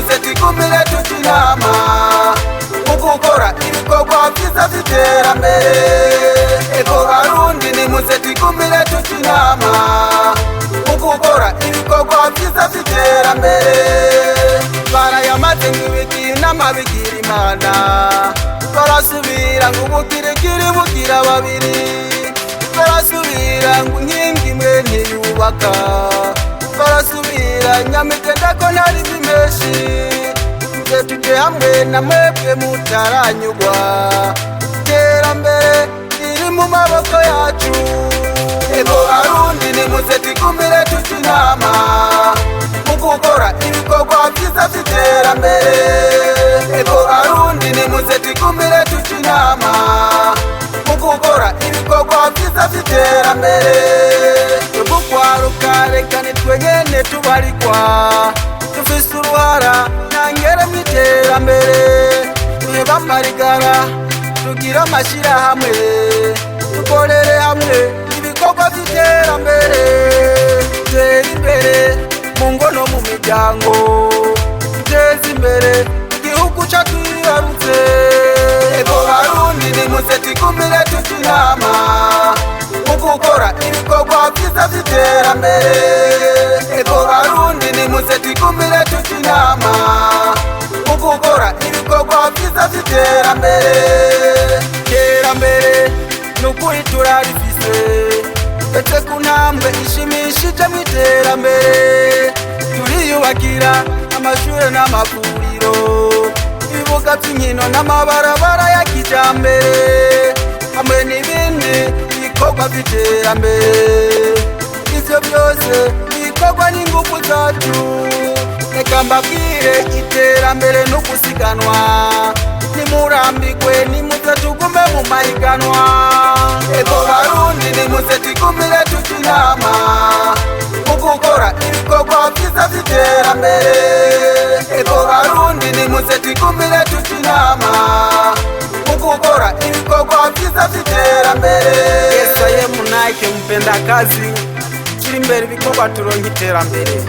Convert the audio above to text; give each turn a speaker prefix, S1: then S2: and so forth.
S1: nimuze tikumire tutinama mukukora ibikorwa vyiza vy'iterambere. Ego Barundi nimuze tikumire tutinama mukukora ibikorwa vyiza vy'iterambere. Barayamaze ng'ibiki n'amabigira Imana, barasubira ng'ubukirikiri bugira babiri, barasubira ng'inkingi imwe ntiyubaka, barasubira Nyamitendako ntari zimeshi. Tuje tuje hamwe na mwebwe mutaranyugwa, iterambere riri mu maboko yacu. Ego Barundi nimuze tikumire tutinama mukukora ibikorwa vyiza vy'iterambere. Ego Barundi nimuze tikumire tutinama mukukora ibikorwa vyiza vy'iterambere. Tugukwaruka reka nitwe nyene tubarikwa, dufise uruhara ntangere mw'iterambere. Duheba amarigara tugire amashirahamwe, dukorere hamwe ibikorwa vy'iterambere. Dutere imbere mu ngo no mu miryango, duteze imbere igihugu cacu twibarutse. Ego Barundi nimuze tikumire tutinama mukukora ibikorwa vyiza vy'iterambere. Ego Barundi nimuze tikumire tutinama mukukora ibikorwa vyiza vy'iterambere. Iterambere nukuri turarifise, etse kunambwe ishimishije mw'iterambere. Turiyubakira amashure n'amavuriro, ibibuga vy'inkino n'amabarabara ya kijambere, hamwe n'ibindi bikorwa vy'iterambere. Ivyo byose bikorwa n'ingufu zacu. Reka mbabwire iterambere n'ugusiganwa, nimurambigwe nimuze tugume mu mahiganwa. Ego Barundi nimuze tikumire tutinama mukukora ibikorwa vyiza vy'iterambere. Ego Barundi nimuze tikumire tutinama mukukora ibikorwa vyiza vy'iterambere. Yesaye munake mpenda kazi, chiri imbere ibikorwa turonke iterambere.